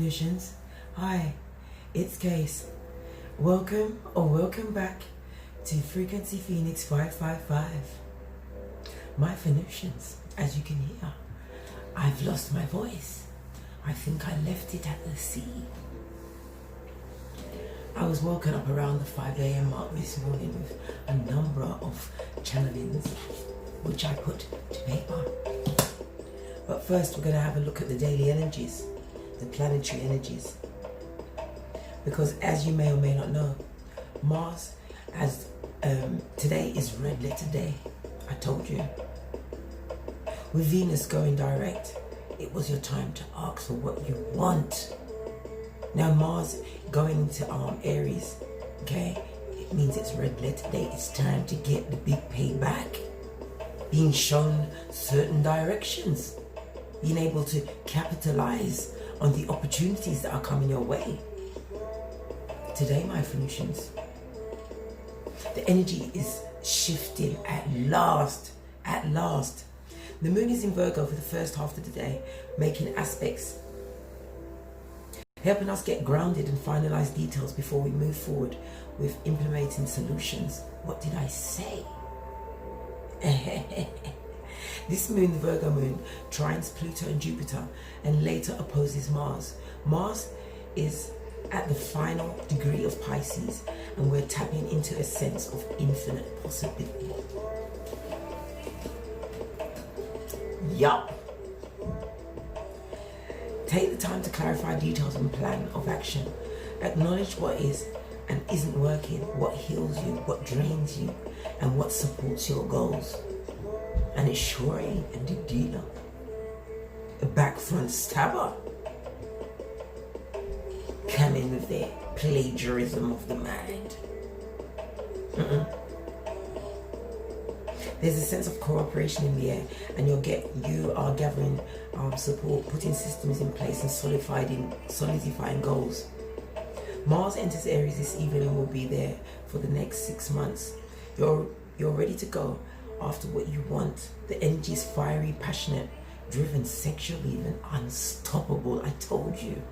Phoenicians. Hi, it's Case. Welcome or welcome back to Frequency Phoenix 555. My Phoenicians, as you can hear, I've lost my voice. I think I left it at the sea. I was woken up around the 5 a.m. mark this morning with a number of channelings, which I put to paper. But first we're going to have a look at the daily energies, the planetary energies. Because as you may or may not know, Mars, as today is red letter day, I told you. With Venus going direct, it was your time to ask for what you want. Now Mars going into Aries, okay, it means it's red letter day. It's time to get the big payback. Being shown certain directions. Being able to capitalize on the opportunities that are coming your way. Today, my Phoenicians, the energy is shifting at last. At last. The moon is in Virgo for the first half of the day, making aspects, helping us get grounded and finalize details before we move forward with implementing solutions. What did I say? This moon, the Virgo moon, trines Pluto and Jupiter and later opposes Mars. Mars is at the final degree of Pisces and we're tapping into a sense of infinite possibility. Yup. Take the time to clarify details and plan of action. Acknowledge what is and isn't working, what heals you, what drains you, and what supports your goals. And it's sure ain't a big dealer, a back front stabber, coming with their plagiarism of the mind. There's a sense of cooperation in the air, and you are gathering support, putting systems in place and solidifying goals. Mars enters Aries this evening and will be there for the next 6 months. You're ready to go after what you want. The energy is fiery, passionate, driven, sexual, even unstoppable. I told you.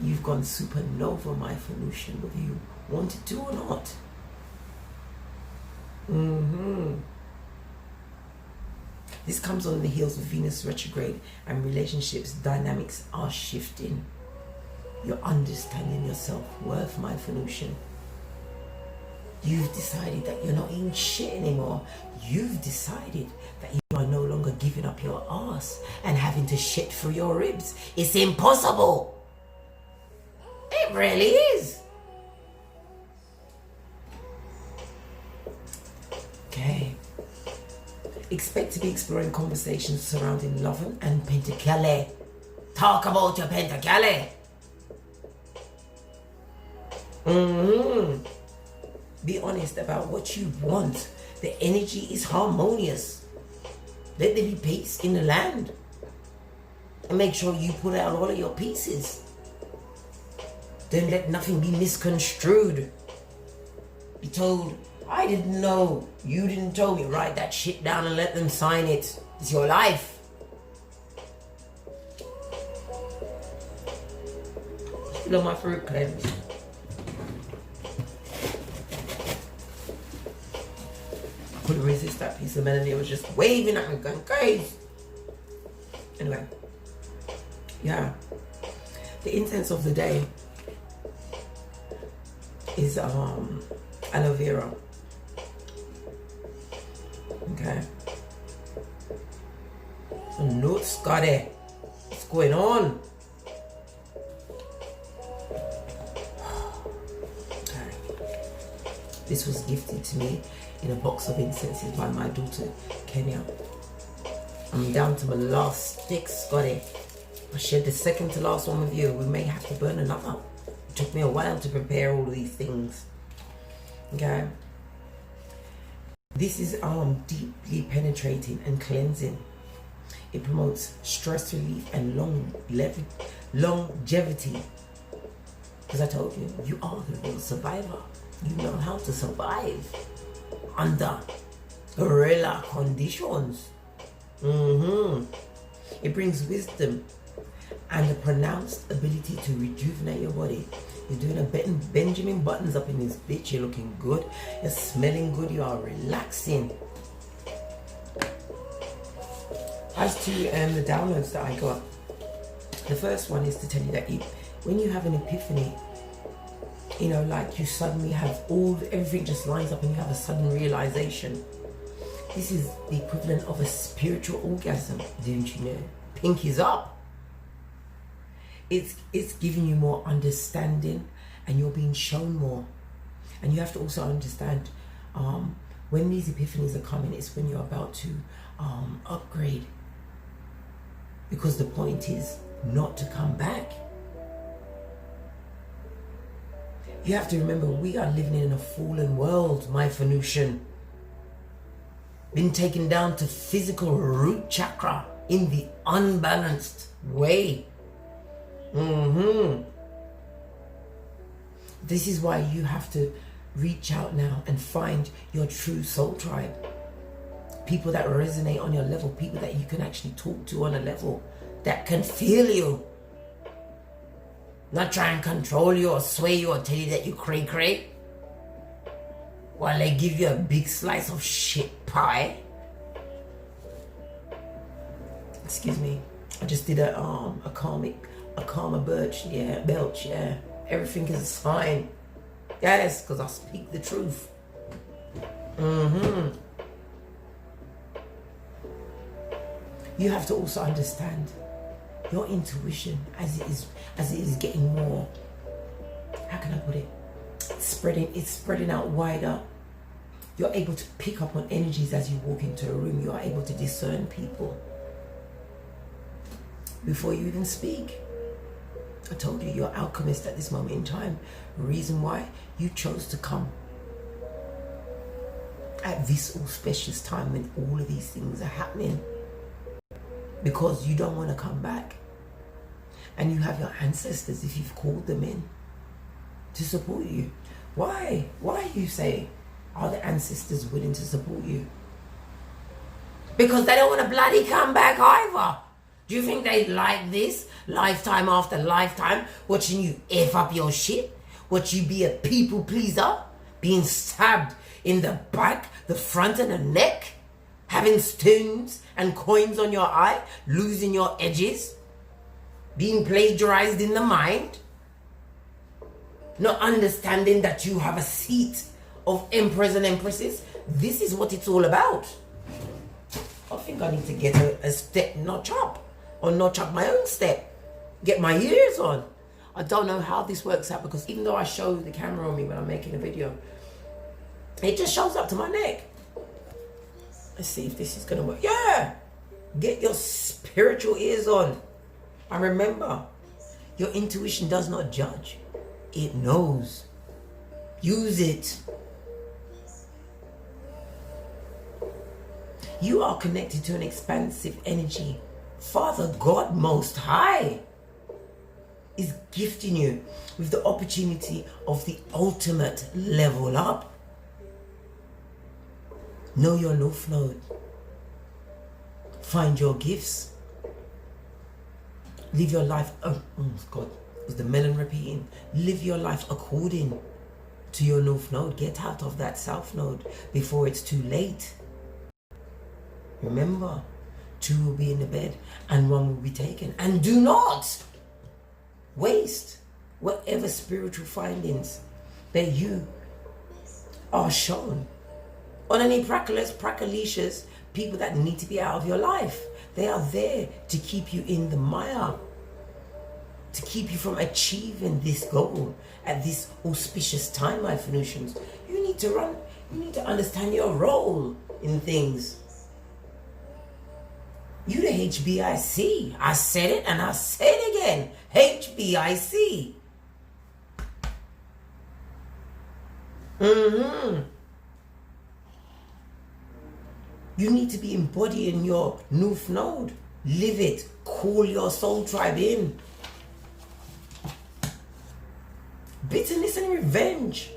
You've gone supernova, my Phoenician, whether you wanted to or not. This comes on the heels of Venus retrograde, and relationships dynamics are shifting. You're understanding your self-worth, my Phoenician. You've decided that you're not in shit anymore. You've decided that you are no longer giving up your ass and having to shit through your ribs. It's impossible. It really is. Okay. Expect to be exploring conversations surrounding love and Pentacale. Talk about your Pentacale. Be honest about what you want. The energy is harmonious. Let there be peace in the land. And make sure you put out all of your pieces. Don't let nothing be misconstrued. Be told, I didn't know. You didn't tell me. Write that shit down and let them sign it. It's your life. Still on my fruit cleanse. Couldn't resist that piece of melody. It was just waving at me, going crazy. Anyway, yeah, the incense of the day is aloe vera. Okay, notes, Scotty, what's going on? Okay. This was gifted to me in a box of incenses by my daughter, Kenya. I'm down to my last stick, Scotty. I shared the second to last one with you. We may have to burn another. It took me a while to prepare all of these things. Okay. This is deeply penetrating and cleansing. It promotes stress relief and longevity. Because I told you, you are the real survivor. You know how to survive under guerrilla conditions. It brings wisdom and a pronounced ability to rejuvenate your body. You're doing a Benjamin Buttons up in this bitch. You're looking good. You're smelling good. You are relaxing. As to the downloads that I got, the first one is to tell you that when you have an epiphany, you know, like you suddenly have everything just lines up and you have a sudden realization. This is the equivalent of a spiritual orgasm, didn't you know? Pinkies up. It's giving you more understanding and you're being shown more. And you have to also understand when these epiphanies are coming, it's when you're about to upgrade. Because the point is not to come back. You have to remember, we are living in a fallen world, my Venusian. Been taken down to physical root chakra in the unbalanced way. This is why you have to reach out now and find your true soul tribe. People that resonate on your level, people that you can actually talk to on a level that can feel you. Not try and control you or sway you or tell you that you cray while they give you a big slice of shit pie. Excuse me. I just did a karma belch, yeah. Everything is fine. Yes, because I speak the truth. You have to also understand your intuition as it is getting more, how can I put it? It's spreading out wider. You're able to pick up on energies as you walk into a room. You are able to discern people before you even speak. I told you, you're alchemist at this moment in time. Reason why you chose to come at this auspicious time when all of these things are happening, because you don't want to come back. And you have your ancestors, if you've called them in, to support you. Why you say, are the ancestors willing to support you? Because they don't want to bloody come back either. Do you think they like this lifetime after lifetime, watching you F up your shit? Watch you be a people pleaser, being stabbed in the back, the front and the neck, having stones and coins on your eye, losing your edges, being plagiarized in the mind, not understanding that you have a seat of emperors and empresses. This is what it's all about. I think I need to get a step notch up, or notch up my own step, get my ears on. I don't know how this works out, because even though I show the camera on me when I'm making a video, it just shows up to my neck. Let's see if this is gonna work. Yeah, get your spiritual ears on. And remember, your intuition does not judge. It knows. Use it. You are connected to an expansive energy. Father God Most High is gifting you with the opportunity of the ultimate level up. Know your North Node. Find your gifts. Live your life, oh God, was the melon repeating? Live your life according to your North Node. Get out of that South Node before it's too late. Remember, 2 will be in the bed and 1 will be taken. And do not waste whatever spiritual findings that you are shown on any prackalicious people that need to be out of your life. They are there to keep you in the mire, to keep you from achieving this goal at this auspicious time, my Venusians. You need to understand your role in things. You the HBIC. I said it and I say it again. HBIC. You need to be embodying your North Node. Live it. Call your soul tribe in. Bitterness and revenge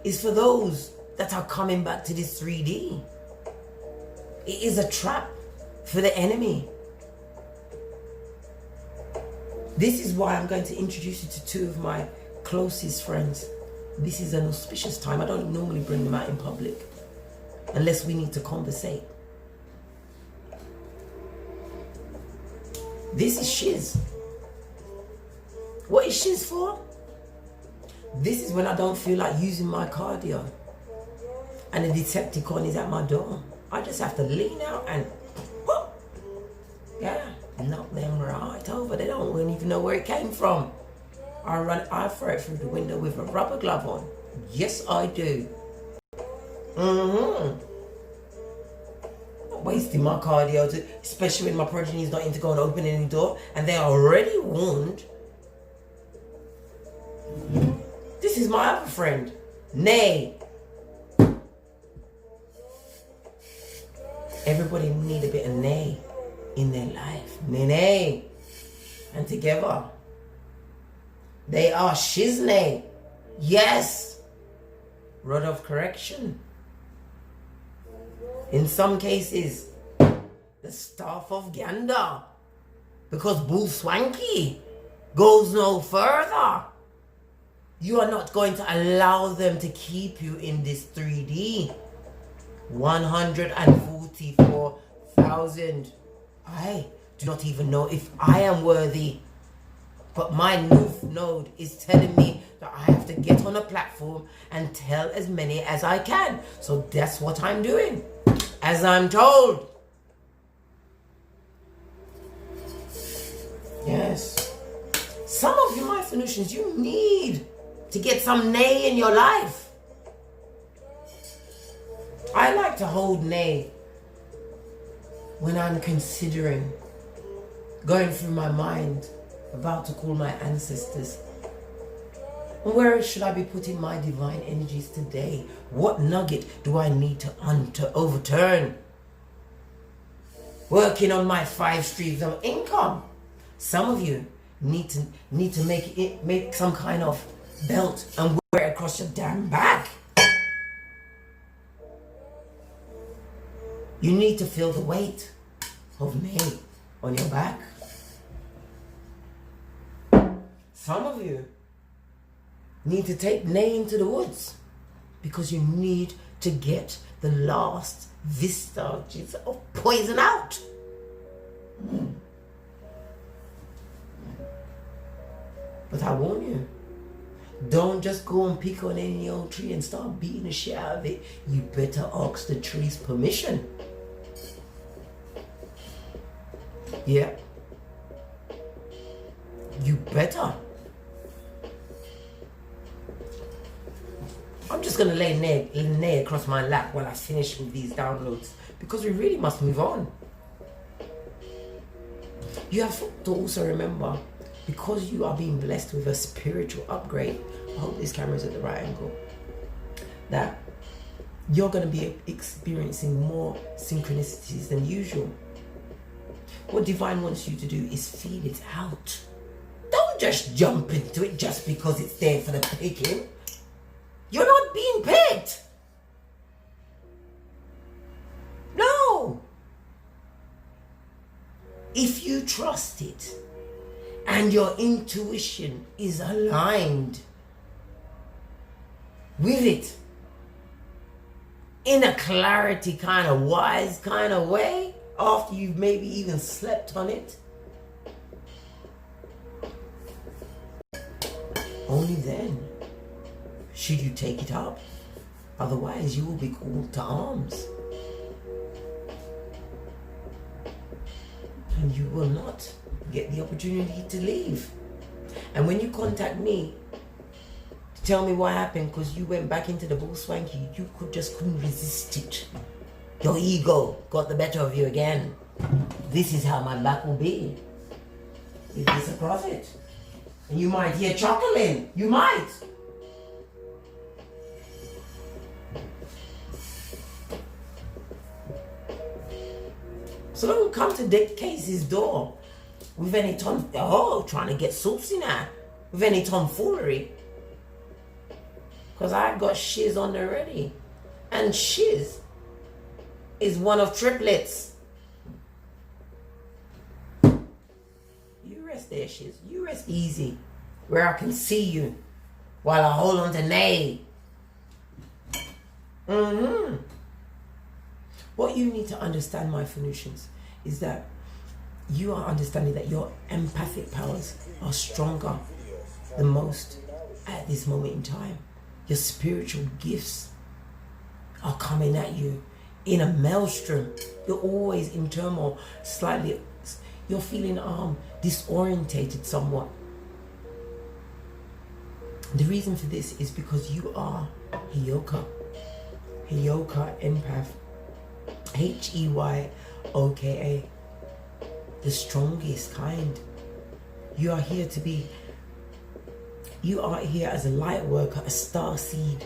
is for those that are coming back to this 3D. It is a trap for the enemy. This is why I'm going to introduce you to two of my closest friends. This is an auspicious time. I don't normally bring them out in public unless we need to conversate. This is shiz. What is shiz for? This is when I don't feel like using my cardio and a Decepticon is at my door. I just have to lean out and whoop, yeah, knock them right over. They don't even know where it came from. I throw it through the window with a rubber glove on. Yes, I do. Not wasting my cardio, especially when my progeny is not into going open any door and they are already warned. This is my other friend, Nay. Everybody need a bit of Nay in their life. Nay. And together, they are Shiznay. Yes. Rod of correction. In some cases, the staff of Gander. Because Bull Swanky goes no further. You are not going to allow them to keep you in this 3D. 144,000. I do not even know if I am worthy. But my new node is telling me that I have to get on a platform and tell as many as I can. So that's what I'm doing, as I'm told. Yes. Some of you, my Phoenicians, you need to get some Nay in your life. I like to hold Nay when I'm considering, going through my mind, about to call my ancestors. Where should I be putting my divine energies today? What nugget do I need to overturn? Working on my 5 streams of income. Some of you need to make some kind of belt and wear it across your damn back. You need to feel the weight of me on your back. Some of you need to take Nay into the woods because you need to get the last vestiges of poison out. But I warn you, don't just go and pick on any old tree and start beating the shit out of it. You better ask the tree's permission. Yeah. You better. I'm just going to lay Nay across my lap while I finish with these downloads because we really must move on. You have to also remember, because you are being blessed with a spiritual upgrade, I hope this camera is at the right angle, that you're going to be experiencing more synchronicities than usual. What Divine wants you to do is feel it out. Don't just jump into it just because it's there for the picking. You're not being picked. No. If you trust it and your intuition is aligned with it in a clarity kind of wise kind of way, after you've maybe even slept on it, only then should you take it up. Otherwise, you will be called to arms. And you will not get the opportunity to leave. And when you contact me to tell me what happened because you went back into the bull swanky, you couldn't resist it. Your ego got the better of you again. This is how my back will be. Is this across it? And you might hear chuckling. You might. So don't come to Dick Casey's door with any trying to get saucy now, with any tomfoolery. Because I've got shiz on there already. And shiz is one of triplets. You rest there, shiz. You rest easy. Where I can see you. While I hold on to Nay. What you need to understand, my Phoenicians, is that you are understanding that your empathic powers are stronger the most at this moment in time. Your spiritual gifts are coming at you in a maelstrom. You're always in turmoil, slightly. You're feeling disorientated somewhat. The reason for this is because you are Heyoka empath, Heyoka, the strongest kind. You are here as a light worker, a star seed.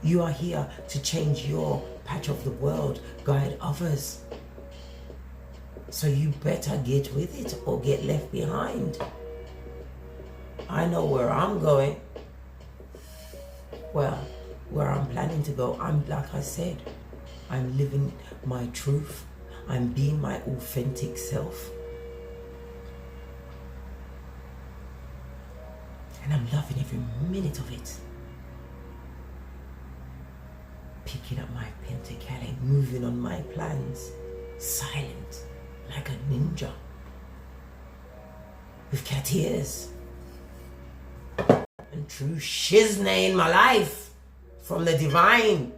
You are here to change your patch of the world, guide others. So you better get with it or get left behind. I know where I'm going. Well, where I'm planning to go, like I said, I'm living my truth. I'm being my authentic self. And I'm loving every minute of it. Picking up my pentacale, moving on my plans, silent like a ninja, with cat ears, and true shiznay in my life from the divine,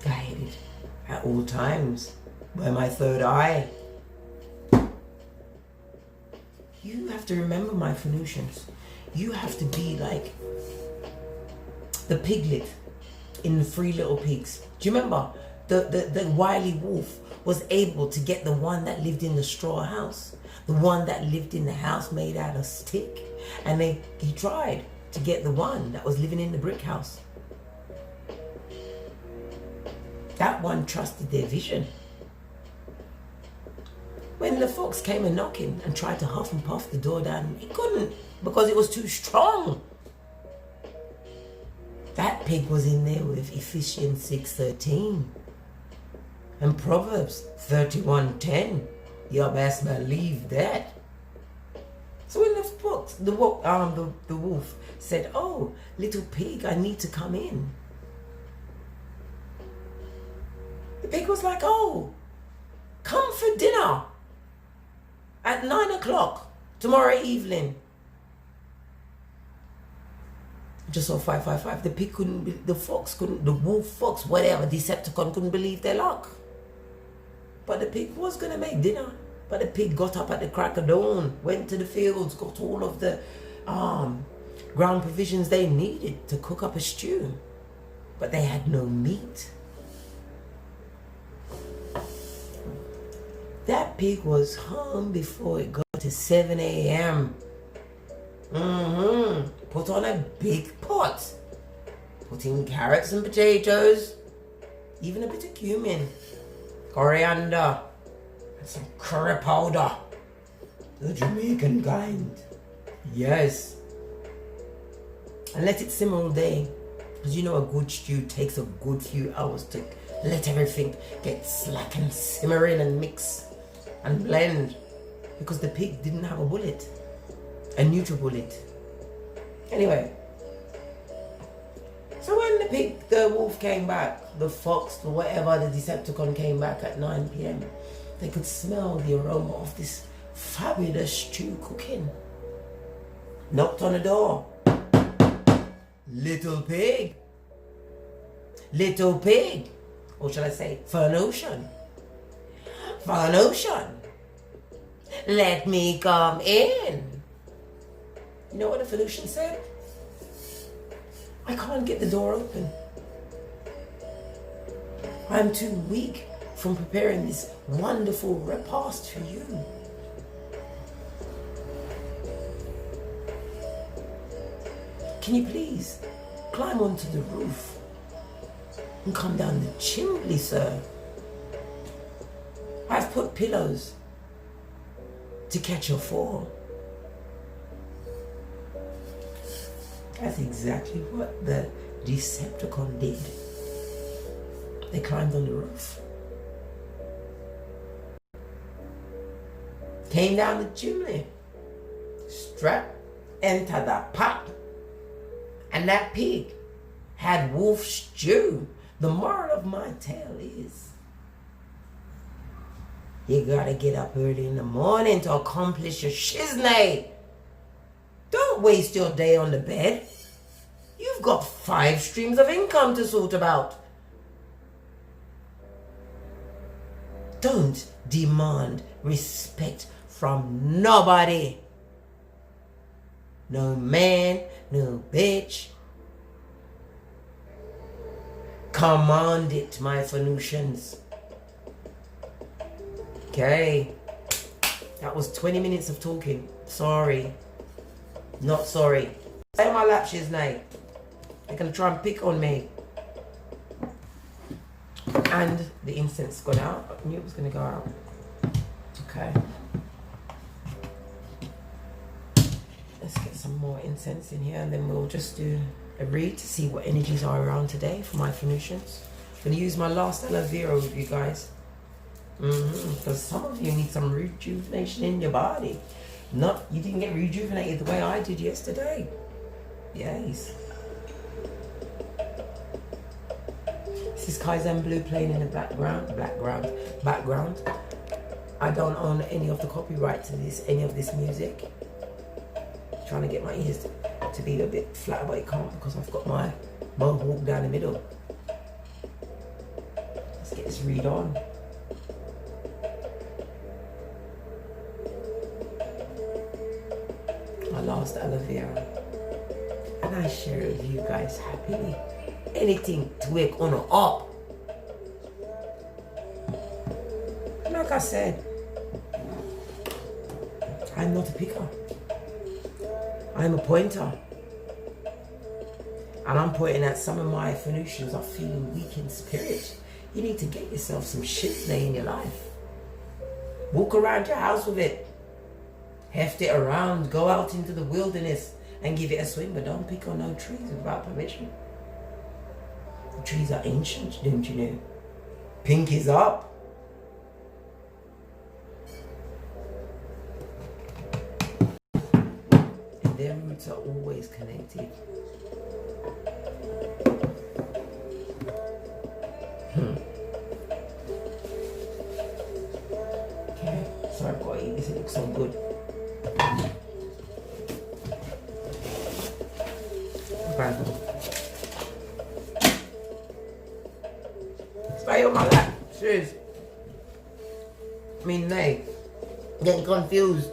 guided at all times by my third eye. You have to remember, my Phoenicians, you have to be like the piglet in the Three Little Pigs. Do you remember the wily wolf was able to get the one that lived in the straw house, the one that lived in the house made out of stick, and he tried to get the one that was living in the brick house. That one trusted their vision. When the fox came a knocking and tried to huff and puff the door down, he couldn't because it was too strong. That pig was in there with Ephesians 6:13 and Proverbs 31:10. You best believe that. So when the wolf said, "Oh, little pig, I need to come in," the pig was like, "Oh, come for dinner at 9 o'clock tomorrow evening." Just saw 555. The pig couldn't, the fox couldn't, the wolf, fox, whatever, Decepticon couldn't believe their luck. But the pig was going to make dinner. But the pig got up at the crack of dawn, went to the fields, got all of the ground provisions they needed to cook up a stew. But they had no meat. That pig was home before it got to 7 a.m. Put on a big pot. Put in carrots and potatoes. Even a bit of cumin. Coriander. And some curry powder. The Jamaican kind. Yes. And let it simmer all day. Because you know a good stew takes a good few hours to let everything get slack and simmer in and mix and blend. Because the pig didn't have a bullet. A NutriBullet. Anyway, so when the wolf came back, the fox, the whatever, the Decepticon came back at 9 p.m. They could smell the aroma of this fabulous stew cooking. Knocked on the door. Little pig. Little pig. Or shall I say, Phoenician. Phoenician. Let me come in. You know what the Phoenician said? I can't get the door open. I'm too weak from preparing this wonderful repast for you. Can you please climb onto the roof and come down the chimney, sir? I've put pillows to catch your fall. That's exactly what the Decepticon did. They climbed on the roof. came down the chimney, strap entered the pot, and that pig had wolf stew. The moral of my tale is, you gotta get up early in the morning to accomplish your shiznay. Don't waste your day on the bed. You've got 5 streams of income to sort about. Don't demand respect from nobody. No man, no bitch. Command it, my Phoenicians. Okay. That was 20 minutes of talking. Sorry. Not sorry. Say my lapshes, Nate. They're going to try and pick on me. And the incense gone out. I knew it was going to go out. Okay. Let's get some more incense in here, and then we'll just do a read to see what energies are around today for my Phoenicians. I'm going to use my last aloe vera with you guys. Because some of you need some rejuvenation in your body. You didn't get rejuvenated the way I did yesterday. Yes. This is Kaizen Blue playing in the background. I don't own any of the copyright to any of this music. I'm trying to get my ears to be a bit flat, but I can't because I've got my mohawk down the middle. Let's get this read on. My last aloe vera, and I share it with you guys happily. Anything to wake on or up. Like I said, I'm not a picker. I'm a pointer. And I'm pointing at some of my Phoenicians are feeling weak in spirit. You need to get yourself some shiznay in your life. Walk around your house with it. Heft it around. Go out into the wilderness and give it a swing. But don't pick on no trees without permission. The trees are ancient, don't you know? Pink is up. And their roots are always connected. Okay, sorry I've got to eat this, it looks so good. Okay. Stay on my lap, serious. I mean, they getting confused.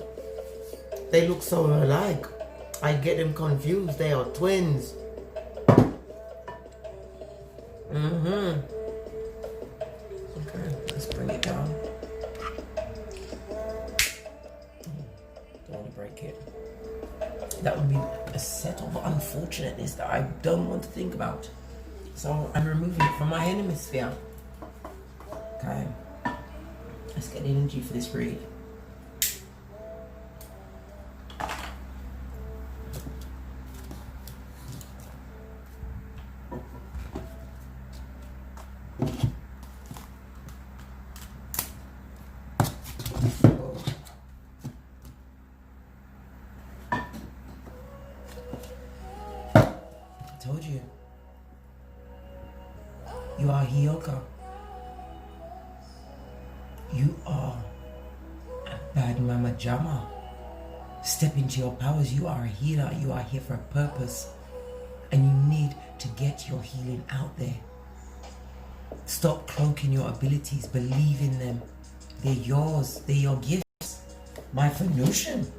They look so alike. I get them confused. They are twins. Okay, let's bring it down. Don't want to break it. That would be a set of unfortunateness that I don't want to think about. So I'm removing it from my hemisphere. Okay. Let's get energy for this read. I told you. You are Hyoka. You are a bad mama jama. Step into your powers. You are a healer. You are here for a purpose. And you need to get your healing out there. Stop cloaking your abilities. Believe in them. They're yours. They're your gifts. My Phoenician.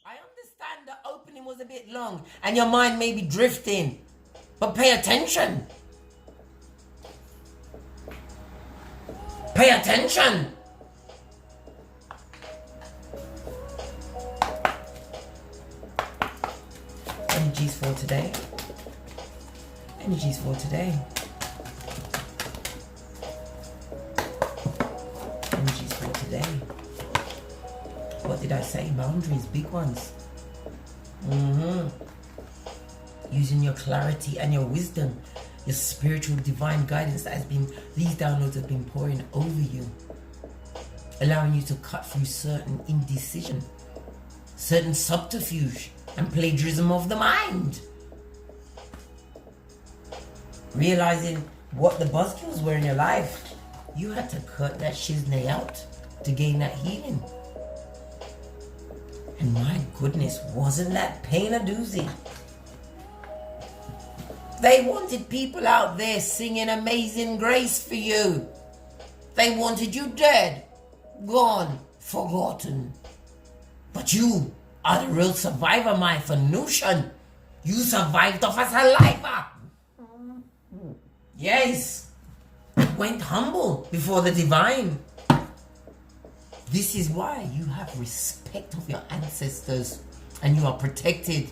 I understand the opening was a bit long and your mind may be drifting. But pay attention. Pay attention. Energies for today. Energies for today. Energies for today. What did I say? Boundaries, big ones. Using your clarity and your wisdom your spiritual divine guidance that has been, these downloads have been pouring over you, allowing you to cut through certain indecision, certain subterfuge and plagiarism of the mind. Realizing what the buzzkills were in your life, you had to cut that shiznay out to gain that healing. And my goodness, wasn't that pain a doozy? They wanted people out there singing Amazing Grace for you. They wanted you dead, gone, forgotten. But you are the real survivor, my Venusian. You survived off a saliva. Yes. Went humble before the divine. This is why you have respect of your ancestors and you are protected.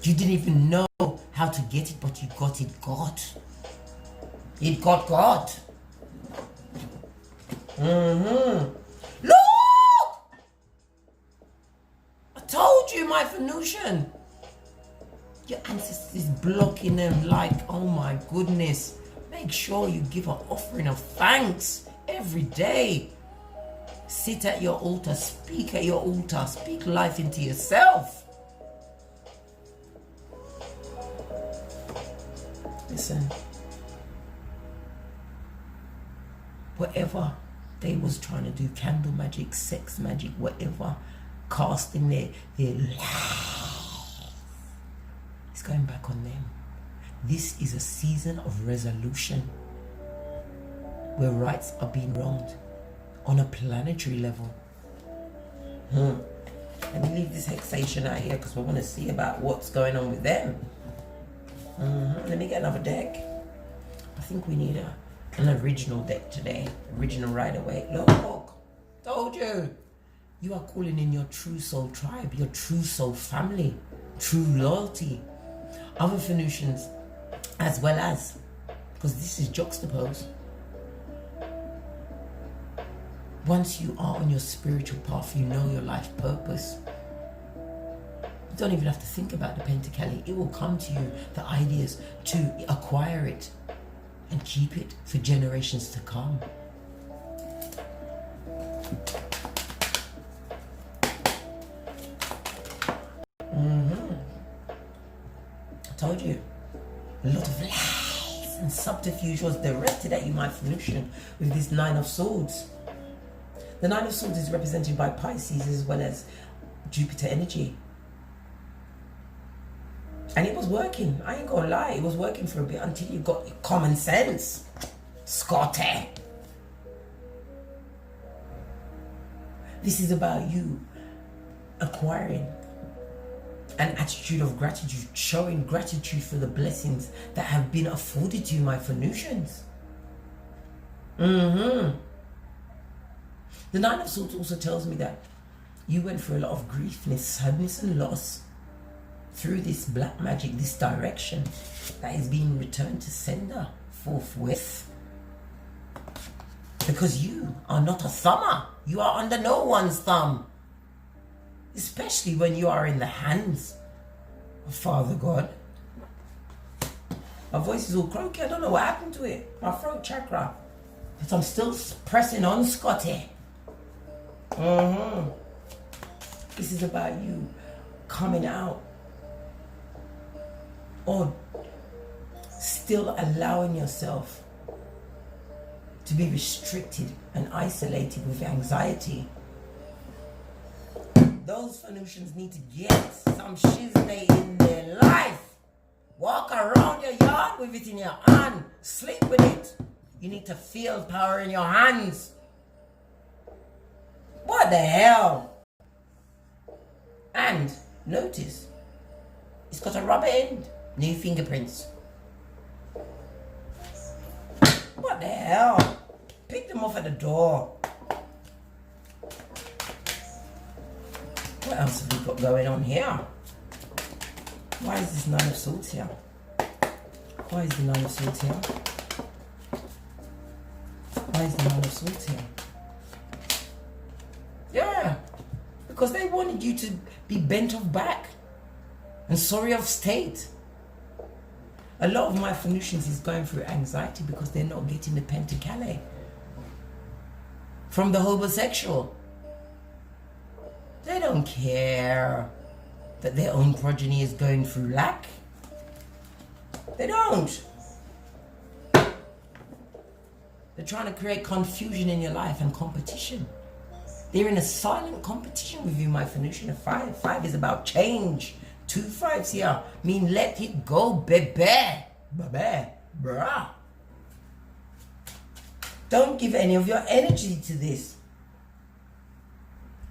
You didn't even know how to get it, but you got it, God. It got God. Look! I told you, my Venusian. Your ancestors blocking them like, oh my goodness. Make sure you give an offering of thanks every day. Sit at your altar, speak at your altar, speak life into yourself. Listen, whatever they was trying to do, candle magic, sex magic, whatever, casting their life, it's going back on them. This is a season of resolution where rights are being wronged on a planetary level. Let me leave this hexation out here because we want to see about what's going on with them. Let me get another deck. I think we need an original deck today. Original right away. Look, told you. You are calling in your true soul tribe, your true soul family, true loyalty. Other Venusians as well as, because this is juxtaposed. Once you are on your spiritual path, you know your life purpose. You don't even have to think about the Pentacali. It will come to you, the ideas, to acquire it and keep it for generations to come. I told you, a lot of lies and subterfuge was directed at you, my Venusian, with this Nine of Swords. The Nine of Swords is represented by Pisces as well as Jupiter energy. And it was working. I ain't gonna lie. It was working for a bit until you got your common sense. Scotty. This is about you acquiring an attitude of gratitude, showing gratitude for the blessings that have been afforded to you, my Venusians. The Nine of Swords also tells me that you went through a lot of grief, sadness and loss through this black magic, this direction that is being returned to sender forthwith. Because you are not a thumber. You are under no one's thumb. Especially when you are in the hands of Father God. My voice is all croaky. I don't know what happened to it. My throat chakra. But I'm still pressing on, Scotty. This is about you coming out, or still allowing yourself to be restricted and isolated with anxiety. Those Venusians need to get some shiznay in their life. Walk around your yard with it in your hand. Sleep with it. You need to feel power in your hands. What the hell? And notice, it's got a rubber end. New fingerprints. What the hell? Pick them off at the door. What else have we got going on here? Why is this Nine of Swords here? Why is the Nine of Swords here? Why is the Nine of Swords here? Yeah, because they wanted you to be bent of back and sorry of state. A lot of my Phoenicians is going through anxiety because they're not getting the Pentacale from the homosexual. They don't care that their own progeny is going through lack. They don't. They're trying to create confusion in your life and competition. They're in a silent competition with you, my Phoenician. A 5. 5 is about change. 2 5s here mean let it go, baby. Baby. Bruh. Don't give any of your energy to this.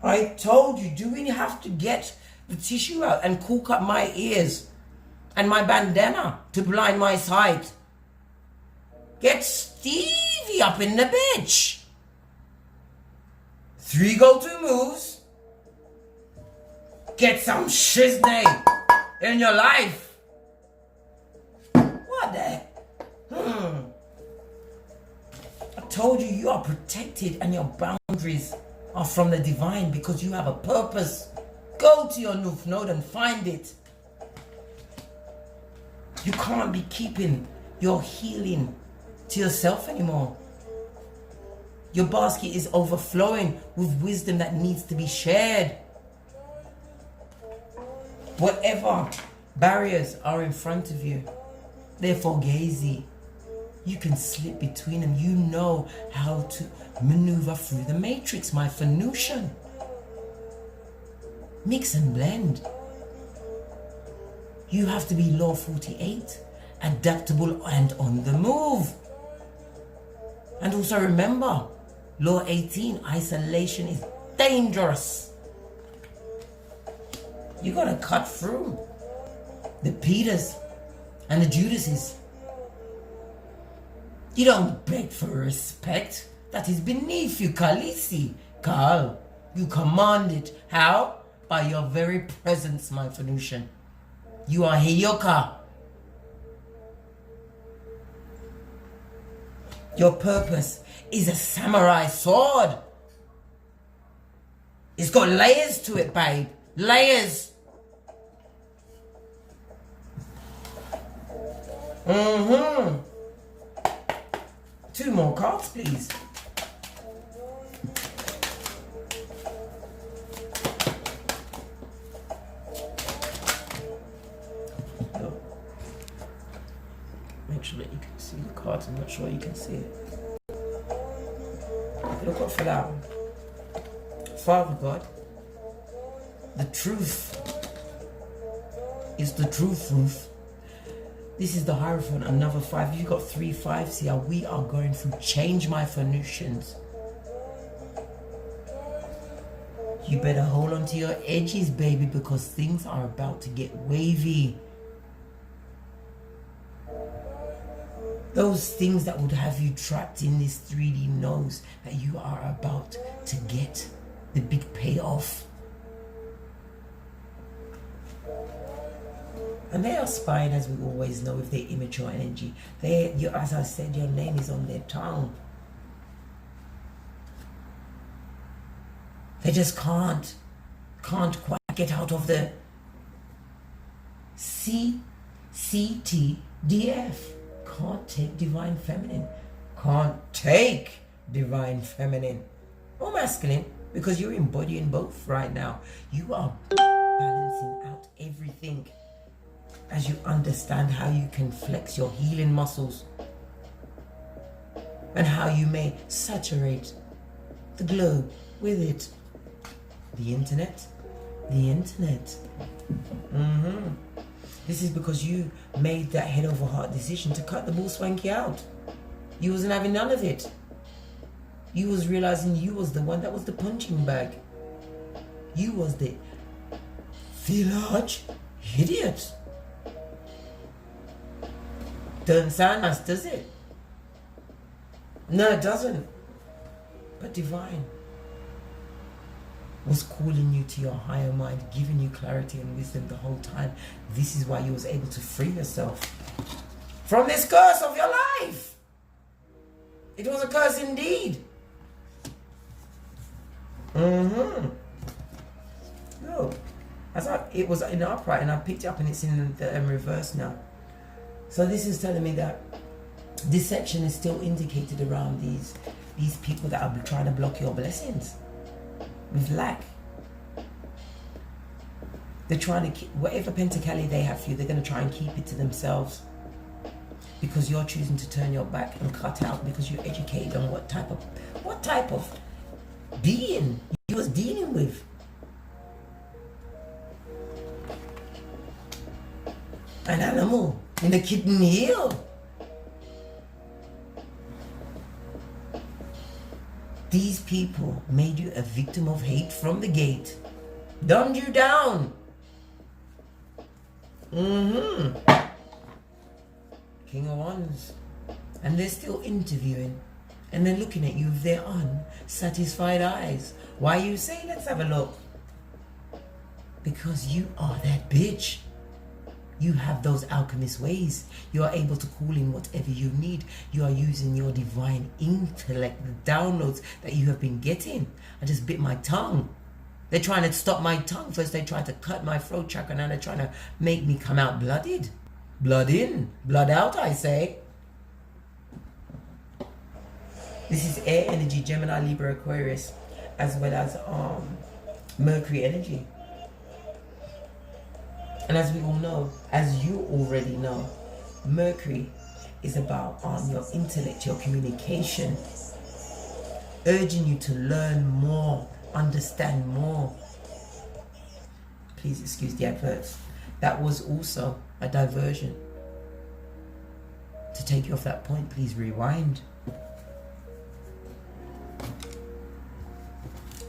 I told you, do we have to get the tissue out and cork up my ears and my bandana to blind my sight? Get Stevie up in the bitch. 3 go-to moves. Get some shiznay in your life. What the? I told you, you are protected and your boundaries are from the divine because you have a purpose. Go to your North Node and find it. You can't be keeping your healing to yourself anymore. Your basket is overflowing with wisdom that needs to be shared. Whatever barriers are in front of you, they're fugazi. You can slip between them. You know how to maneuver through the matrix, my Phoenician. Mix and blend. You have to be law 48, adaptable and on the move. And also remember, law 18, isolation is dangerous. You gotta cut through the Peters and the Judases. You don't beg for respect. That is beneath you, Khaleesi. Carl, you command it. How? By your very presence, my Phoenician. You are Heyoka. Your purpose is a samurai sword. It's got layers to it, babe. Layers. Mm-hmm. 2 more cards, please. Make sure that you can see the cards. I'm not sure you can see it. Look up for that one. Father God, the truth is the truth, Ruth. This is the Hierophant, another 5. You got 3 5s here. We are going through change, my Phoenicians. You better hold on to your edges, baby, because things are about to get wavy. Those things that would have you trapped in this 3D knows that you are about to get the big payoff. And they are spying, as we always know, with their immature energy. As I said, your name is on their tongue. They just can't quite get out of the CTDF. Can't take divine feminine. Can't take divine feminine or masculine, because you're embodying both right now. You are balancing out everything as you understand how you can flex your healing muscles and how you may saturate the globe with it. The internet. This is because you made that head over heart decision to cut the bull swanky out. You wasn't having none of it. You was realizing you was the one that was the punching bag. You was the large idiot. Doesn't sound nice, does it? No, it doesn't. But divine was calling you to your higher mind, giving you clarity and wisdom the whole time. This is why you was able to free yourself from this curse of your life. It was a curse indeed. No, it was in upright, and I picked it up, and it's in the reverse now. So this is telling me that deception is still indicated around these people that are trying to block your blessings with lack. They're trying to keep whatever pentacali they have for you, they're going to try and keep it to themselves, because you're choosing to turn your back and cut out, because you're educated on what type of being you was dealing with. An animal in a kitten heel. These people made you a victim of hate from the gate. Dumbed you down. King of Wands. And they're still interviewing. And they're looking at you with their unsatisfied eyes. Why you say, let's have a look? Because you are that bitch. You have those alchemist ways. You are able to call in whatever you need. You are using your divine intellect, the downloads that you have been getting. I just bit my tongue. They're trying to stop my tongue. First they tried to cut my throat chakra, now they're trying to make me come out blooded. Blood in, blood out, I say. This is air energy, Gemini, Libra, Aquarius, as well as Mercury energy. And as we all know, as you already know, Mercury is about your intellect, your communication, urging you to learn more, understand more. Please excuse the adverts. That was also a diversion. To take you off that point, please rewind.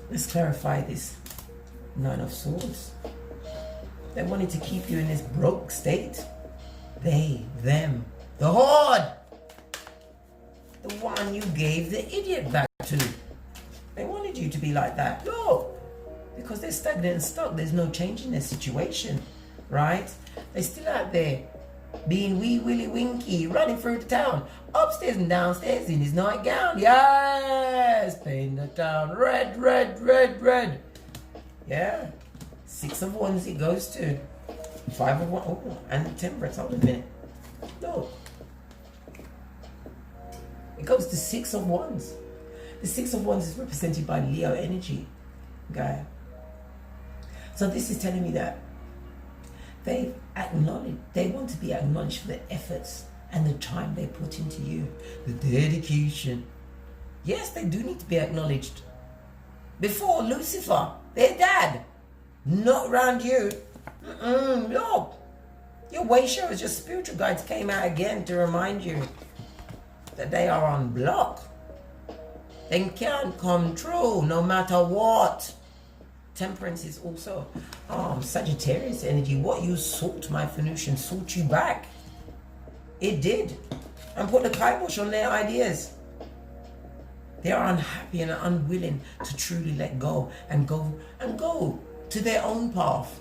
Let's clarify this. Nine of Swords. They wanted to keep you in this broke state. They, them, the horde. The one you gave the idiot back to. They wanted you to be like that. No. Because they're stagnant and stuck. There's no change in their situation. Right? They're still out there being wee willy winky, running through the town, upstairs and downstairs in his nightgown. Yes, paint the town red, red, red, red. Yeah. 6 of Wands it goes to. 5 of Wands. Oh, and Temperance. Hold on a minute. No. It goes to 6 of Wands. The 6 of Wands is represented by Leo energy, guy. So this is telling me that they want to be acknowledged for the efforts and the time they put into you, the dedication. Yes, they do need to be acknowledged. Before Lucifer, their dad, not around you. No. Your way shows, your spiritual guides came out again to remind you that they are on block. They can't come true no matter what. Temperance is also Sagittarius energy. What you sought, my Venusian, sought you back. It did. And put the kibosh on their ideas. They are unhappy and unwilling to truly let go and go to their own path.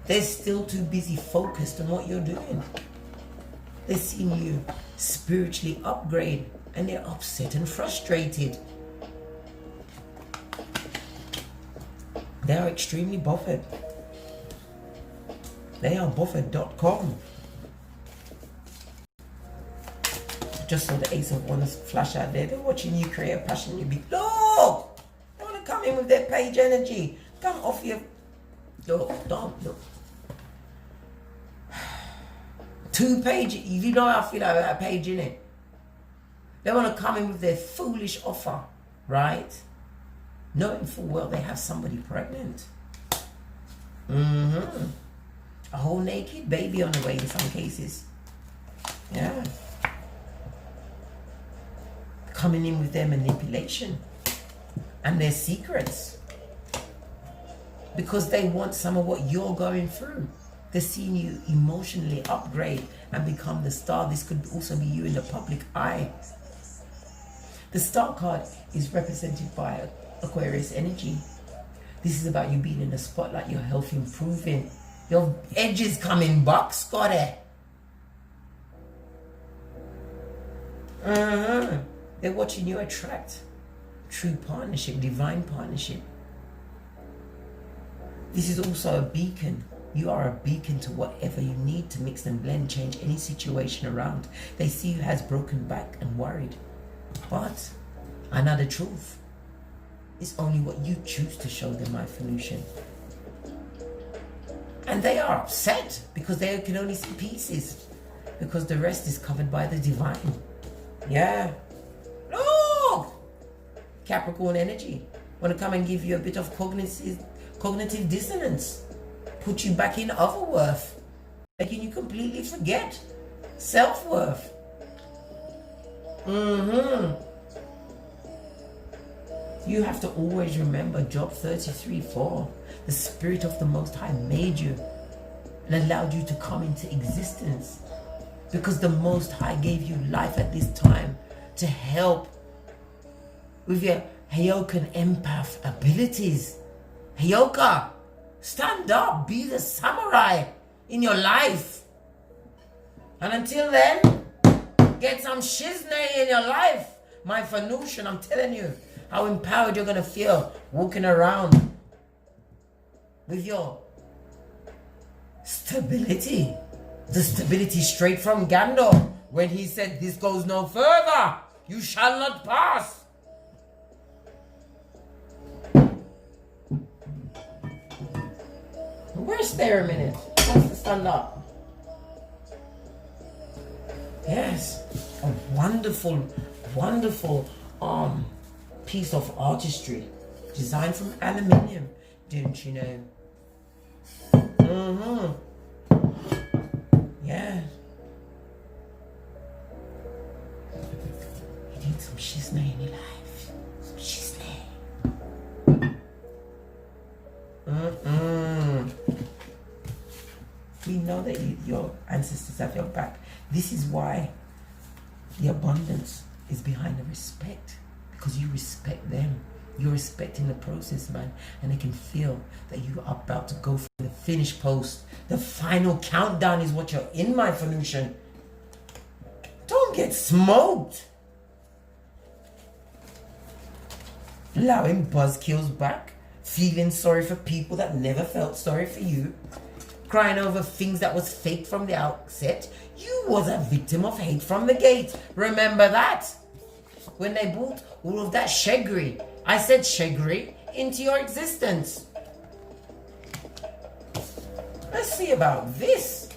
They're still too busy focused on what you're doing. They're seeing you spiritually upgrade and they're upset and frustrated. They are extremely bothered. They are bothered.com. Just saw the Ace of Wands flash out there. They're watching you create a passion. You be, look! They want to come in with their page energy. Come off your... Look, don't, look. 2 pages. You know how I feel about a page, innit? They want to come in with their foolish offer, right? Knowing full well they have somebody pregnant. A whole naked baby on the way in some cases. Yeah. Coming in with their manipulation and their secrets. Because they want some of what you're going through. They're seeing you emotionally upgrade and become the star. This could also be you in the public eye. The star card is represented by Aquarius energy. This is about you being in the spotlight, your health improving, your edges coming back, Scotty. They're watching you attract true partnership, divine partnership. This is also a beacon You are a beacon to whatever you need to mix and blend, change any situation around. They see you as broken back and worried. But another truth is only what you choose to show them, my Phoenician. And they are upset because they can only see pieces, because the rest is covered by the divine. Yeah. Look! Capricorn energy. Want to come and give you a bit of cognitive dissonance. Put you back in overworth. Making you completely forget self-worth. You have to always remember Job 33:4. The Spirit of the Most High made you and allowed you to come into existence, because the Most High gave you life at this time to help with your Heyokan empath abilities. Heyoka, stand up, be the samurai in your life. And until then, get some shiznay in your life. My Phoenician, I'm telling you how empowered you're going to feel walking around with your stability. The stability straight from Gandor, when he said, this goes no further. You shall not pass. Where's there a minute? Wants to stand up. Yes, a wonderful, wonderful piece of artistry, designed from aluminium. Didn't you know? Yeah. You need some shiznay in your life. Some shiznay. We know that your ancestors have your back. This is why the abundance is behind the respect, because you respect them. You're respecting the process, man, and they can feel that you are about to go for the finish post. The final countdown is what you're in, my Phoenician. Don't get smoked. Allowing buzzkills back, feeling sorry for people that never felt sorry for you, crying over things that was fake from the outset. You was a victim of hate from the gate. Remember that? When they brought all of that shegri, I said shegri, into your existence. Let's see about this.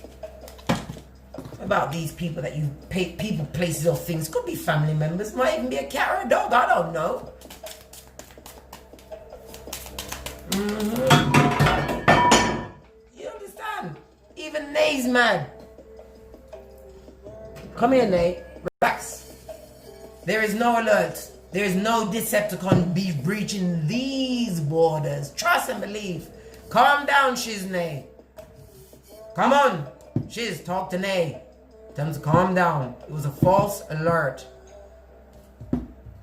About these people that you pay, people, places, or things. Could be family members, might even be a cat or a dog, I don't know. You understand? Even Nay's mad. Come here, Nay. Relax. There is no alert. There is no Decepticon be breaching these borders. Trust and believe. Calm down, Shiznay. Come on. Shiz, talk to Nay. Tell him to calm down. It was a false alert.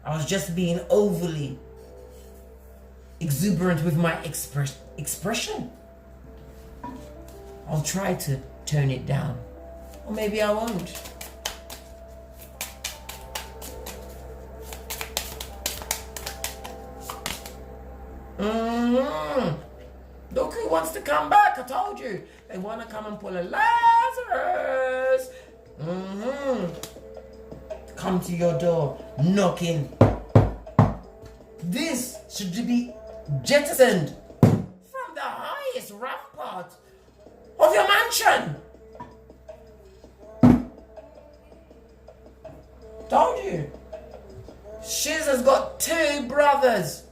I was just being overly exuberant with my expression. I'll try to turn it down. Or maybe I won't. Look who wants to come back. I told you. They want to come and pull a Lazarus. Come to your door, knocking. This should be jettisoned from the highest rampart of your mansion. Told you. Shiz has got 2 brothers.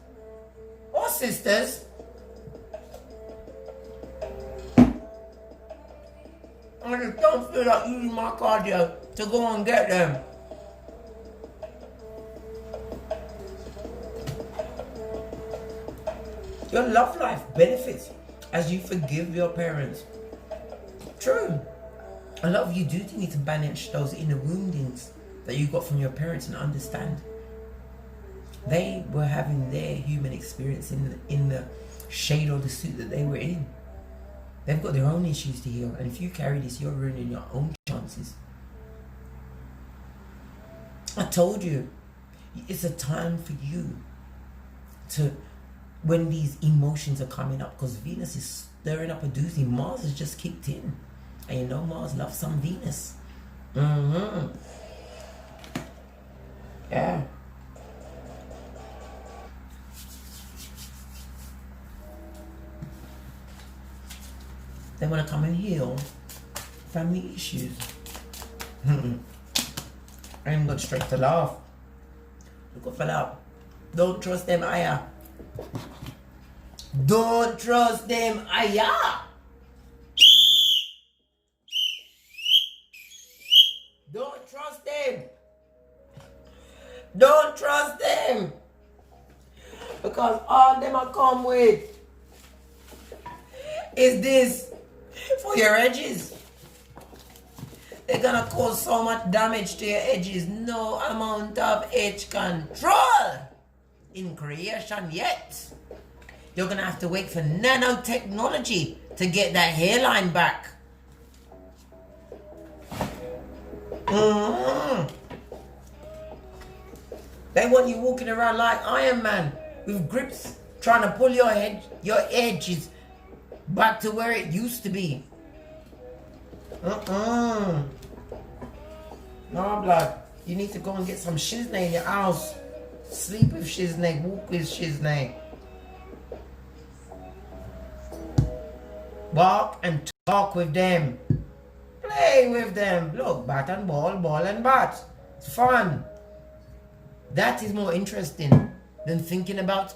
Or sisters. I just don't feel like using my cardio to go and get them. Your love life benefits as you forgive your parents. True. A lot of you do need to banish those inner woundings that you got from your parents and understand. They were having their human experience in the shade or the suit that they were in. They've got their own issues to heal, and if you carry this, you're ruining your own chances. I told you, it's a time for you to, when these emotions are coming up, because Venus is stirring up a doozy. Mars has just kicked in. And you know Mars loves some Venus. Mm-hmm. Yeah. They want to come and heal family issues. I ain't got straight to laugh. Look fell out. Don't trust them, Aya. Don't trust them, Aya. Don't trust them. Don't trust them. Because all them are come with is this for your edges. They're gonna cause so much damage to your edges. No amount of edge control in creation yet. You're gonna have to wait for nanotechnology to get that hairline back. They want you walking around like Iron Man with grips, trying to pull your edges back to where it used to be. No, blood. You need to go and get some shiznay in your house. Sleep with shiznay, walk with shiznay. Walk and talk with them. Play with them. Look, bat and ball and bat. It's fun. That is more interesting than thinking about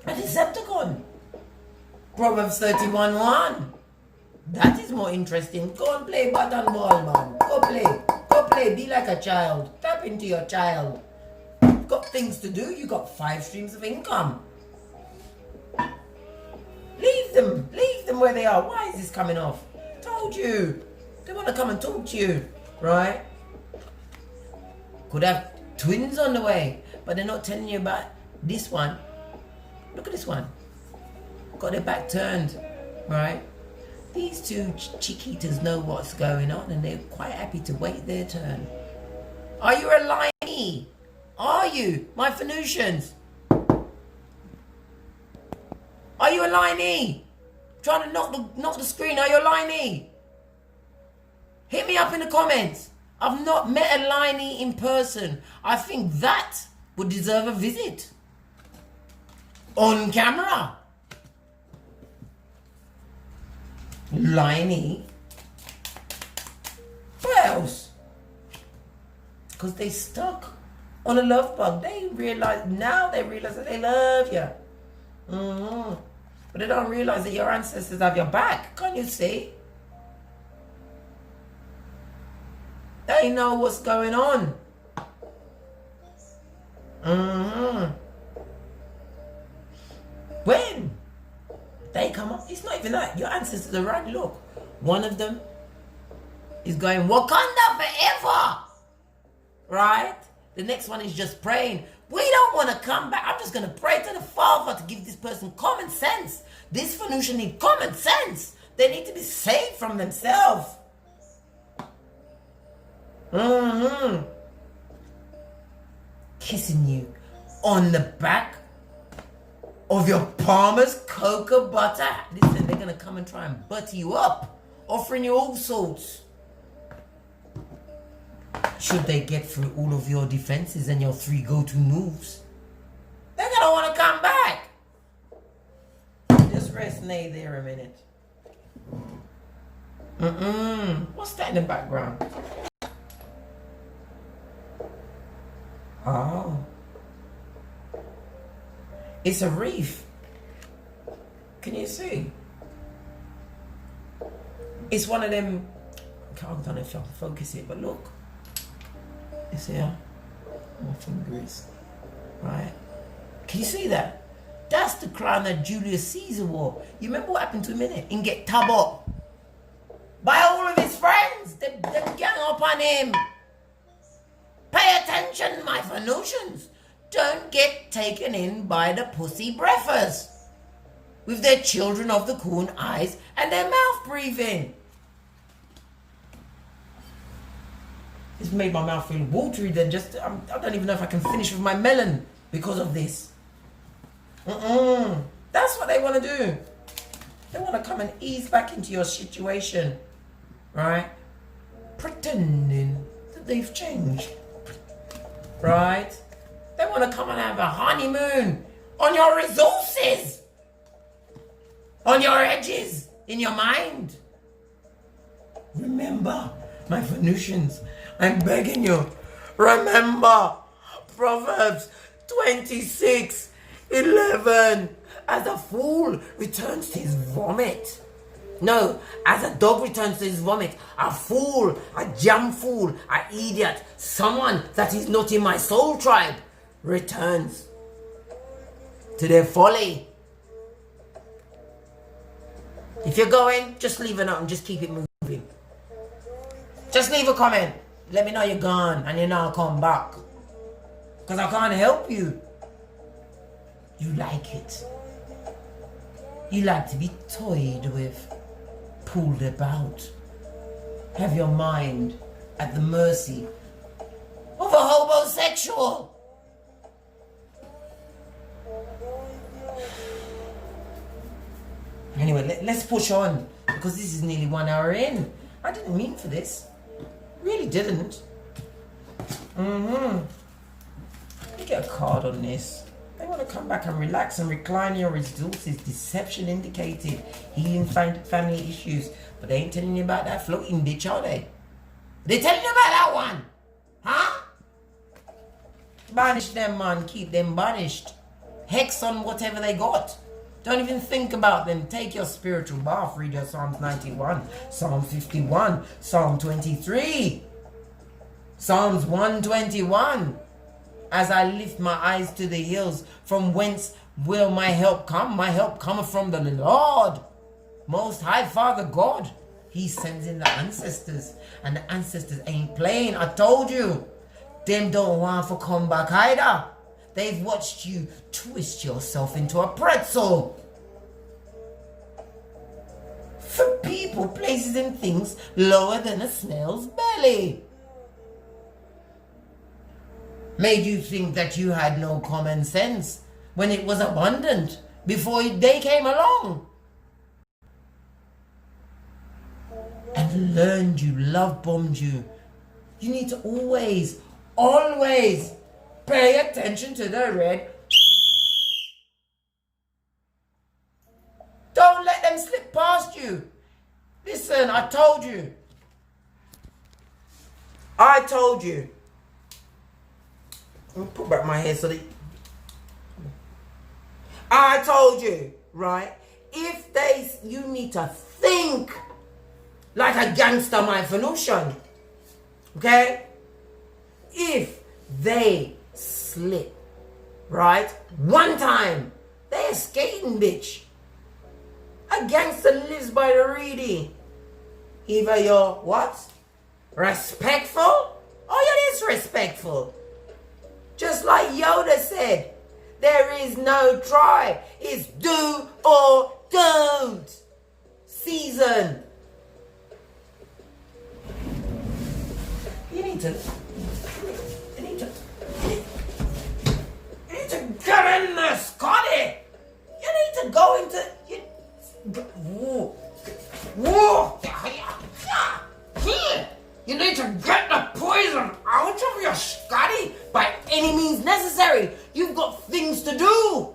a Decepticon. Proverbs 31:1. That is more interesting. Go and play bat and ball, man. Go play. Go play. Be like a child. Tap into your child. You've got things to do. You got 5 streams of income. Leave them. Leave them where they are. Why is this coming off? Told you. They want to come and talk to you. Right? Could have twins on the way. But they're not telling you about this one. Look at this one. Got their back turned. Right? These two chiquitas know what's going on and they're quite happy to wait their turn. Are you a liney? Are you? My Venusians? Are you a liney? Trying to knock the screen. Are you a liney? Hit me up in the comments. I've not met a liney in person. I think that would deserve a visit. On camera. Liney. What else? Because they stuck on a love bug. They realize that they love you. But they don't realize that your ancestors have your back. Can't you see? They know what's going on. When they come up, it's not even that. Your ancestors are right. Look, one of them is going Wakanda forever. Right? The next one is just praying. We don't want to come back. I'm just going to pray to the Father to give this person common sense. This Venusian needs common sense. They need to be saved from themselves. Kissing you on the back of your Palmer's cocoa butter. Listen, they're going to come and try and butter you up, offering you all sorts. Should they get through all of your defenses and your 3 go-to moves, they're going to want to come back. Just rest nay there a minute. What's that in the background? Oh. It's a reef. Can you see? It's one of them. I don't know if I can focus it, but look. It's here. My finger is. Right? Can you see that? That's the crown that Julius Caesar wore. You remember what happened to him in it? And get tub up by all of his friends. They gang up on him. Pay attention, my Venusians. Don't get taken in by the pussy breathers with their children of the corn eyes and their mouth breathing. It's made my mouth feel watery then. I don't even know if I can finish with my melon because of this. That's what they want to do. They want to come and ease back into your situation, right? Pretending that they've changed, right? They want to come and have a honeymoon on your resources, on your edges, in your mind. Remember, my Venusians, I'm begging you, remember Proverbs 26:11. As a fool returns to his vomit. No, as a dog returns to his vomit, a fool, a jam fool, an idiot, someone that is not in my soul tribe returns to their folly. If you're going, just leave a note and just keep it moving. Just leave a comment. Let me know you're gone and you're not come back. Because I can't help you. You like it. You like to be toyed with, pulled about. Have your mind at the mercy of a homosexual. Anyway, let's push on, because this is nearly 1 hour in. I didn't mean for this. Really didn't. Let me get a card on this. They want to come back and relax and recline your resources. Deception indicated. Healing family issues. But they ain't telling you about that floating bitch, are they? They telling you about that one? Huh? Banish them, man. Keep them banished. Hex on whatever they got. Don't even think about them. Take your spiritual bath. Read your Psalms 91, Psalm 51, Psalm 23, Psalms 121. As I lift my eyes to the hills, from whence will my help come? My help cometh from the Lord, Most High Father God. He sends in the ancestors, and the ancestors ain't playing. I told you, them don't want to come back either. They've watched you twist yourself into a pretzel. For people, places, and things lower than a snail's belly. Made you think that you had no common sense when it was abundant before they came along. And learned you, love bombed you. You need to always pay attention to the red. Don't let them slip past you. Listen, I told you. Let me put back my hair so that I told you, right? You need to think like a gangster, my Venusian. Okay? If they slip, right? One time, they a skating bitch. A gangster lives by the reedy. Either you're what? Respectful or you're disrespectful. Just like Yoda said, there is no try. It's do or don't season. You need to get in there, Scotty. You need to go into You need to get the poison out of your Scotty by any means necessary. You've got things to do.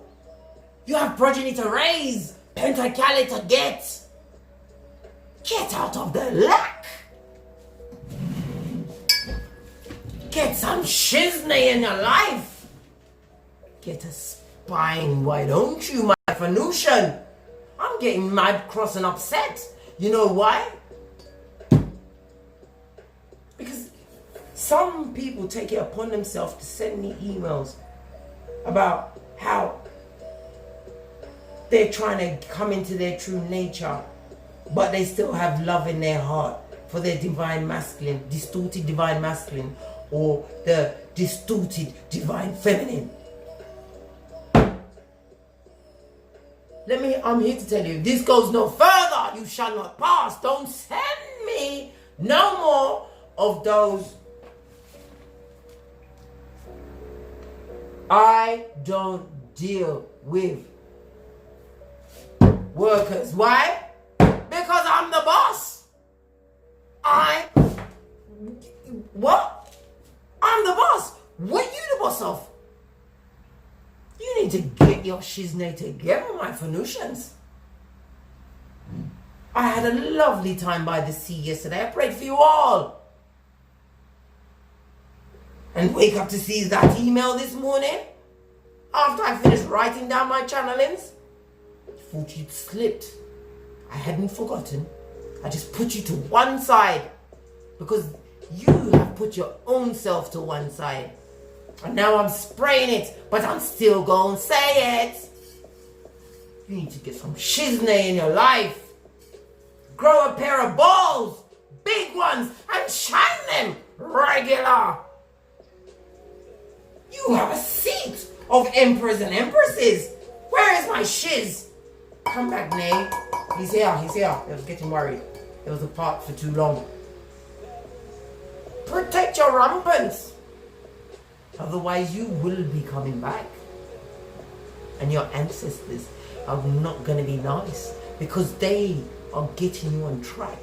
You have progeny to raise, pentacali to get. Get out of the lack. Get some shiznay in your life. Get a spine, why don't you, my Venusian? I'm getting mad, cross, and upset. You know why? Because some people take it upon themselves to send me emails about how they're trying to come into their true nature, but they still have love in their heart for their divine masculine, distorted divine masculine, or the distorted divine feminine. I'm here to tell you, this goes no further. You shall not pass. Don't send me no more of those. I don't deal with workers. Why? Because I'm the boss. What? I'm the boss. What are you the boss of? You need to get your shiznay together, my Phoenicians. I had a lovely time by the sea yesterday. I prayed for you all. And wake up to see that email this morning. After I finished writing down my channelings. I thought you'd slipped. I hadn't forgotten. I just put you to one side. Because you have put your own self to one side. And now I'm spraying it. But I'm still going to say it. You need to get some shiznay in your life. Grow a pair of balls. Big ones. And shine them regular. You have a seat of emperors and empresses. Where is my shiz? Come back, Nay. He's here. I was getting worried. It was apart for too long. Protect your rampants. Otherwise, you will be coming back. And your ancestors are not going to be nice. Because they are getting you on track.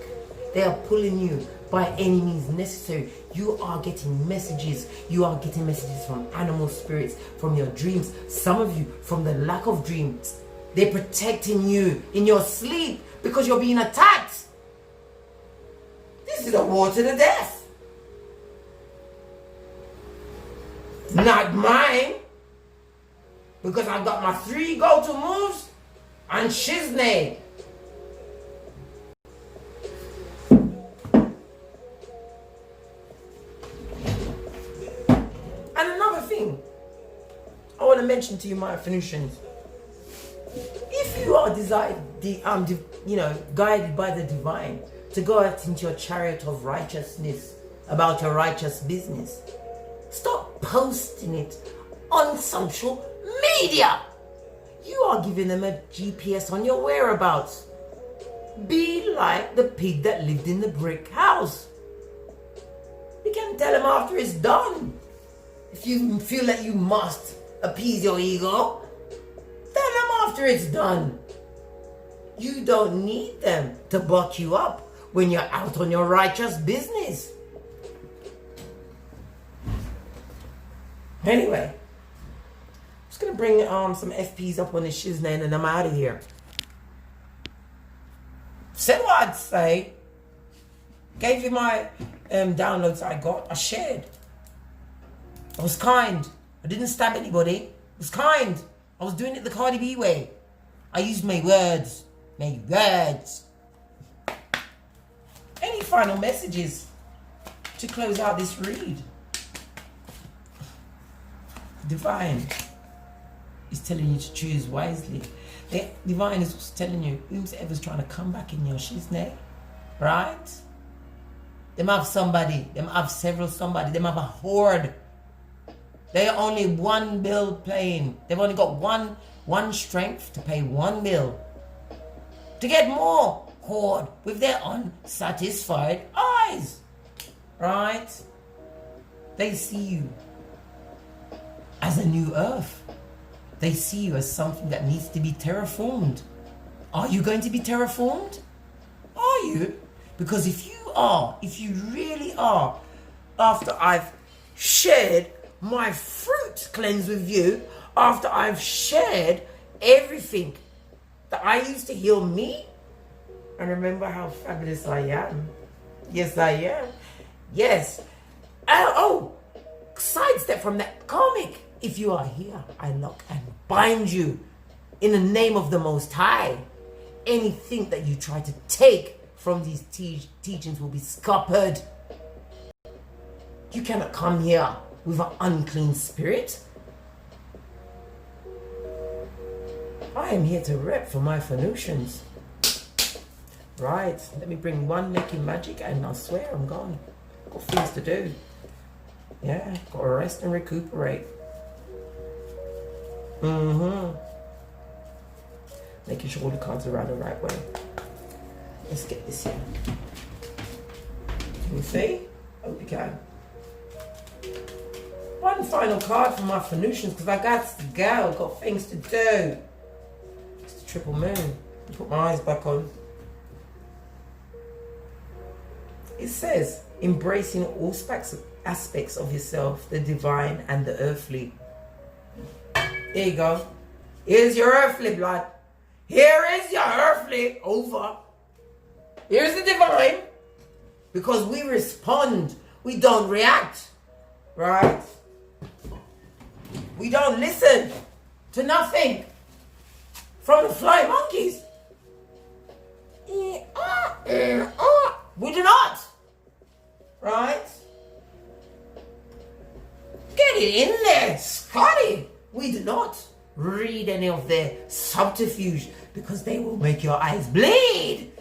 They are pulling you by any means necessary. You are getting messages. You are getting messages from animal spirits, from your dreams. Some of you from the lack of dreams. They're protecting you in your sleep because you're being attacked. This is a war to the death. Not mine. Because I've got my 3 go-to moves and shiznay. And another thing I want to mention to you, my Phoenicians. If you are guided by the divine to go out into your chariot of righteousness about your righteous business, stop posting it on social media. You are giving them a GPS on your whereabouts. Be like the pig that lived in the brick house. You can tell him after it's done. If you feel that you must appease your ego, tell them after it's done. You don't need them to buck you up when you're out on your righteous business. Anyway, I'm just going to bring some FPs up on this shiznay and then I'm out of here. Said what I'd say. Gave you my downloads I got. I shared. I was kind. I didn't stab anybody. I was kind. I was doing it the Cardi B way. I used my words. My words. Any final messages to close out this read? Divine is telling you to choose wisely. The divine is also telling you, whoever's trying to come back in your shiznay, right? Them have somebody. Them have several somebody. Them have a horde. They are only one bill paying. They've only got one strength to pay 1 bill. To get more horde with their unsatisfied eyes. Right? They see you as a new earth. They see you as something that needs to be terraformed. Are you going to be terraformed? Are you? Because if you really are, after I've shared my fruit cleanse with you, after I've shared everything that I used to heal me, and remember how fabulous I am. Yes, I am. Yes. Sidestep from that karmic. If you are here, I lock and bind you in the name of the Most High. Anything that you try to take from these teachings will be scuppered. You cannot come here with an unclean spirit. I am here to rep for my Phoenicians. Right, let me bring one Neki magic and I swear I'm gone. Got things to do. Yeah, got to rest and recuperate. Making sure all the cards are around the right way. Let's get this here. Can you see? Hope you can. One final card for my Phoenicians because I got to go. Got things to do. It's the triple moon. Put my eyes back on. It says, embracing all aspects of yourself, the divine and the earthly. Here you go. Here's your earthly blood. Here is your earthly. Over. Here's the divine. Because we respond. We don't react. Right? We don't listen to nothing from the flying monkeys. We do not. Right? Get it in there, Scotty. We do not read any of their subterfuge because they will make your eyes bleed.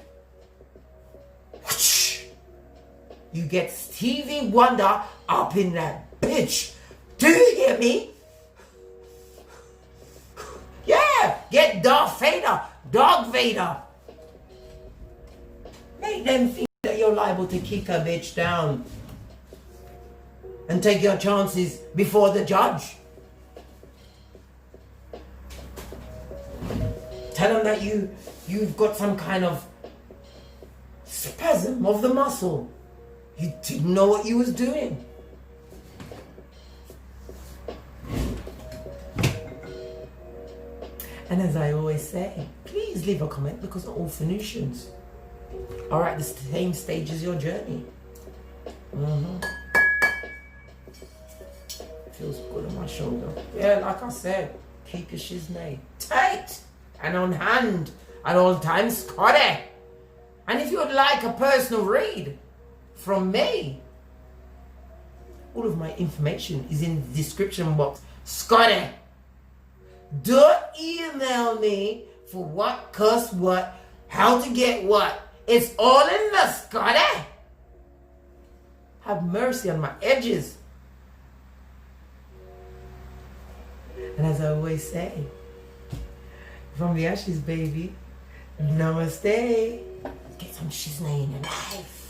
You get Stevie Wonder up in that bitch. Do you hear me? Yeah, get Darth Vader, Dog Vader. Make them think that you're liable to kick a bitch down and take your chances before the judge. Tell them that you've got some kind of spasm of the muscle. You didn't know what you was doing. And as I always say, please leave a comment because not all Phoenicians are at the same stage as your journey. Feels good on my shoulder. Yeah, like I said, keep your shiznay tight and on hand at all times, Scotty. And if you would like a personal read from me, all of my information is in the description box. Scotty, don't email me for what costs what, how to get what. It's all in the Scotty. Have mercy on my edges. And as I always say, from the ashes, baby, namaste. Get some shiznay in your life.